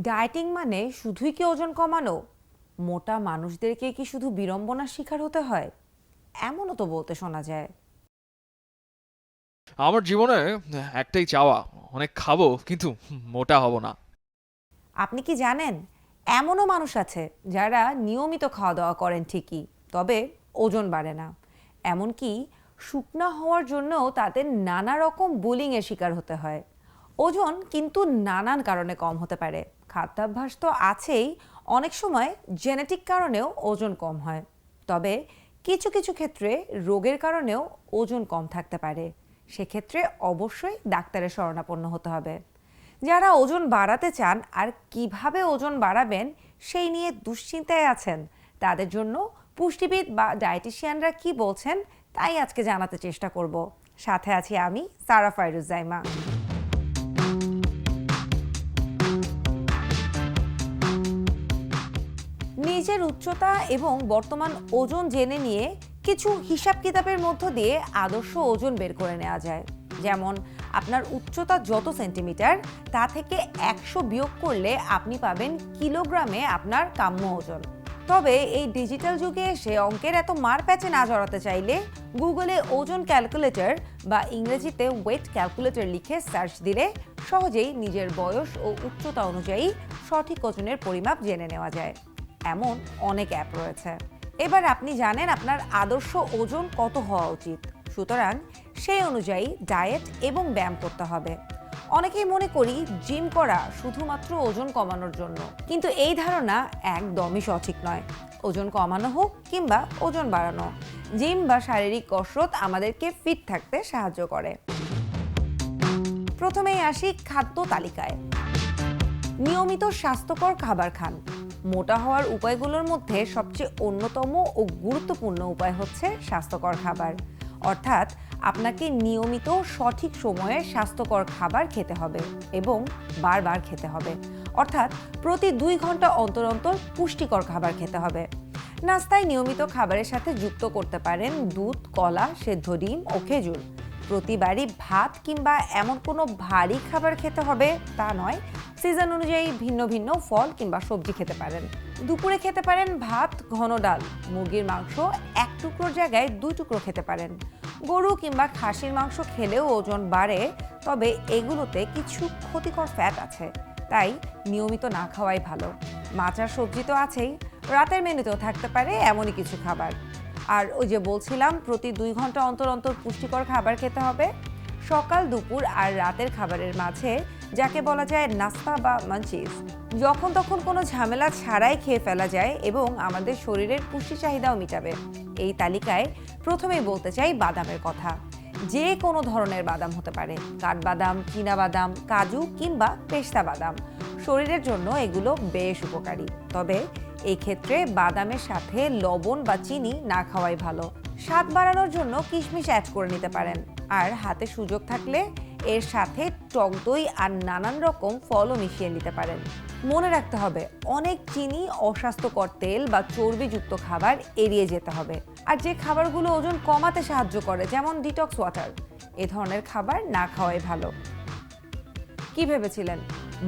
Dieting মানে শুধুই কি ওজন কমানো? মোটা মানুষদেরকে কি শুধু বিড়ম্বনার শিকার হতে হয়? এমনও তো বলতে শোনা যায়। আমার জীবনে একটাই চাওয়া, অনেক খাবো কিন্তু মোটা হব না। আপনি কি জানেন, এমনও মানুষ আছে যারা নিয়মিত খাওয়া দাওয়া করেন ঠিকই, তবে ওজন বাড়ে না। এমনকি শুকনা হওয়ার জন্যও তাদের নানা রকম বুলিংয়ের শিকার হতে হয়। ওজন কিন্তু নানান কারণে কম হতে পারে। খাদ্যাভ্যাস তো আছেই, অনেক সময় জেনেটিক কারণেও ওজন কম হয়। তবে কিছু কিছু ক্ষেত্রে রোগের কারণেও ওজন কম থাকতে পারে। সেক্ষেত্রে অবশ্যই ডাক্তারের শরণাপন্ন হতে হবে। যারা ওজন বাড়াতে চান আর কিভাবে ওজন বাড়াবেন সেই নিয়ে দুশ্চিন্তায় আছেন, তাদের জন্য পুষ্টিবিদ বা ডায়েটিশিয়ানরা কি বলছেন তাই আজকে জানাতে চেষ্টা করব। সাথে আছি আমি, সারা ফাইরুজ্জাইমা। নিজের উচ্চতা এবং বর্তমান ওজন জেনে নিয়ে কিছু হিসাব কিতাবের মধ্য দিয়ে আদর্শ ওজন বের করে নেওয়া যায়। যেমন আপনার উচ্চতা যত সেন্টিমিটার তা থেকে 100 বিয়োগ করলে আপনি পাবেন কিলোগ্রামে আপনার কাম্য ওজন। তবে এই ডিজিটাল যুগে এসে অঙ্কের এত মার প্যাচে না জড়াতে চাইলে গুগলে ওজন ক্যালকুলেটর বা ইংরেজিতে ওয়েট ক্যালকুলেটর লিখে সার্চ দিলে সহজেই নিজের বয়স ও উচ্চতা অনুযায়ী সঠিক ওজনের পরিমাপ জেনে নেওয়া যায়। এমন অনেক অ্যাপ রয়েছে। এবার আপনি জানেন আপনার আদর্শ ওজন কত হওয়া উচিত, সুতরাং সেই অনুযায়ী ডায়েট এবং ব্যায়াম করতে হবে। অনেকেই মনে করি জিম করা শুধুমাত্র ওজন কমানোর জন্য, কিন্তু এই ধারণা একদমই সঠিক নয়। ওজন কমানো হোক কিংবা ওজন বাড়ানো, জিম বা শারীরিক কসরত আমাদেরকে ফিট থাকতে সাহায্য করে। প্রথমেই আসি খাদ্য তালিকায়। নিয়মিত স্বাস্থ্যকর খাবার খান। মোটা হওয়ার উপায়গুলোর মধ্যে সবচেয়ে অন্যতম ও গুরুত্বপূর্ণ উপায় হচ্ছে স্বাস্থ্যকর খাবার। অর্থাৎ আপনাকে নিয়মিত সঠিক সময়ে স্বাস্থ্যকর খাবার খেতে হবে এবং বারবার খেতে হবে। অর্থাৎ প্রতি 2 ঘন্টা অন্তর অন্তর পুষ্টিকর খাবার খেতে হবে। নাস্তায় নিয়মিত খাবারের সাথে যুক্ত করতে পারেন দুধ, কলা, সেদ্ধ ডিম ও খেজুর। প্রতিবারই ভাত কিংবা এমন কোনো ভারী খাবার খেতে হবে তা নয়। সিজন অনুযায়ী ভিন্ন ভিন্ন ফল কিংবা সবজি খেতে পারেন। দুপুরে খেতে পারেন ভাত, ঘন ডাল। মুরগির মাংস 1 টুকরোর জায়গায় 2 টুকরো খেতে পারেন। গরু কিংবা খাসির মাংস খেলেও ওজন বাড়ে, তবে এগুলোতে কিছু ক্ষতিকর ফ্যাট আছে, তাই নিয়মিত না খাওয়াই ভালো। মাছ আর সবজি তো আছেই, রাতের মেনুতেও থাকতে পারে এমনই কিছু খাবার। আর ওই যে বলছিলাম, প্রতি 2 ঘন্টা অন্তর অন্তর পুষ্টিকর খাবার খেতে হবে। সকাল, দুপুর আর রাতের খাবারের মাঝে, যাকে বলা যায় নাস্তা বা মাঞ্চিস, যখন তখন কোনো ঝামেলা ছাড়াই খেয়ে ফেলা যায় এবং আমাদের শরীরের পুষ্টি চাহিদাও মিটাবে। এই তালিকায় প্রথমেই বলতে চাই বাদামের কথা। যে কোনো ধরনের বাদাম হতে পারে, কাঠবাদাম, চীনাবাদাম, কাজু কিংবা পেস্তা বাদাম। শরীরের জন্য এগুলো বেশ উপকারী, তবে এই ক্ষেত্রে বাদামের সাথে লবণ বা চিনি না খাওয়াই ভালো। স্বাদ বাড়ানোর জন্য কিশমিশ অ্যাড করে নিতে পারেন, আর হাতে সুযোগ থাকলে এর সাথে টক দই আর নানান রকম ফলও মিশিয়ে নিতে পারেন। মনে রাখতে হবে, অনেক চিনি, অস্বাস্থ্যকর তেল বা চর্বিযুক্ত খাবার এড়িয়ে যেতে হবে। আর যে খাবারগুলো ওজন কমাতে সাহায্য করে, যেমন ডিটক্স ওয়াটার, এ ধরনের খাবার না খাওয়াই ভালো। কি ভেবেছিলেন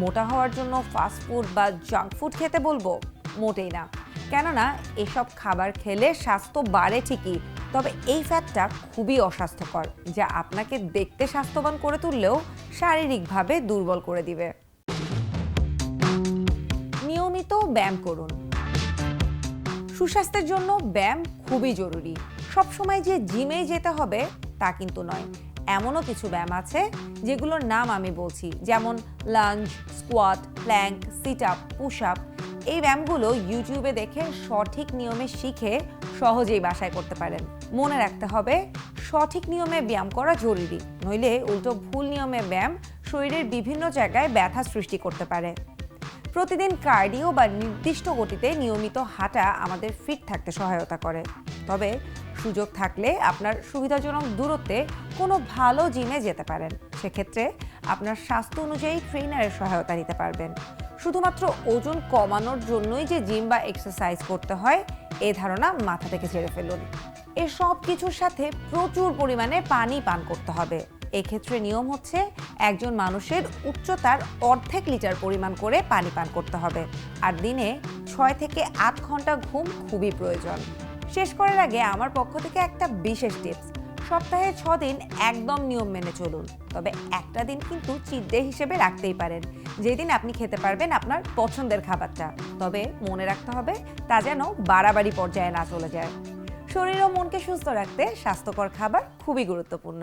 মোটা হওয়ার জন্য ফাস্ট ফুড বা জাঙ্ক ফুড খেতে বলবো? মোটেই না। কেননা এসব খাবার খেলে স্বাস্থ্য বাড়ে ঠিকই, তবে এই ফ্যাটটা খুবই অস্বাস্থ্যকর, যা আপনাকে দেখতে স্বাস্থ্যবান করে তুললেও শারীরিকভাবে দুর্বল করে দিবে। নিয়মিত ব্যায়াম করুন। সুস্বাস্থ্যের জন্য ব্যায়াম খুবই জরুরি। সবসময় যে জিমে যেতে হবে তা কিন্তু নয়। এমনও কিছু ব্যায়াম আছে যেগুলোর নাম আমি বলছি, যেমন lunge, squat, plank, sit up, push up. এই ব্যায়ামগুলো ইউটিউবে দেখে সঠিক নিয়মে শিখে সহজেই বাসায় করতে পারেন। মনে রাখতে হবে, সঠিক নিয়মে ব্যায়াম করা জরুরি, নইলে উল্টো ভুল নিয়মে ব্যায়াম শরীরের বিভিন্ন জায়গায় ব্যথা সৃষ্টি করতে পারে। প্রতিদিন কার্ডিও বা নির্দিষ্ট গতিতে নিয়মিত হাঁটা আমাদের ফিট থাকতে সহায়তা করে। তবে সুযোগ থাকলে আপনার সুবিধাজনক দূরত্বে কোনো ভালো জিমে যেতে পারেন। সেক্ষেত্রে আপনার স্বাস্থ্য অনুযায়ী ট্রেনারের সহায়তা নিতে পারবেন। শুধুমাত্র ওজন কমানোর জন্যই যে জিম বা এক্সারসাইজ করতে হয়, এ ধারণা মাথা থেকে ঝেড়ে ফেলুন। এর সব কিছুর সাথে প্রচুর পরিমাণে পানি পান করতে হবে। এক্ষেত্রে নিয়ম হচ্ছে একজন মানুষের উচ্চতার অর্ধেক লিটার পরিমাণ করে পানি পান করতে হবে, আর দিনে 6 থেকে 8 ঘন্টা ঘুম খুবই প্রয়োজন। শেষ করার আগে আমার পক্ষ থেকে একটা বিশেষ টিপস, সপ্তাহে 6 দিন একদম নিয়ম মেনে চলুন, তবে একটা দিন কিন্তু চিট ডে হিসেবে রাখতেই পারেন, যেদিন আপনি খেতে পারবেন আপনার পছন্দের খাবারটা। তবে মনে রাখতে হবে তা যেন বাড়াবাড়ি পর্যায়ে না চলে যায়। শরীর ও মনকে সুস্থ রাখতে স্বাস্থ্যকর খাবার খুবই গুরুত্বপূর্ণ।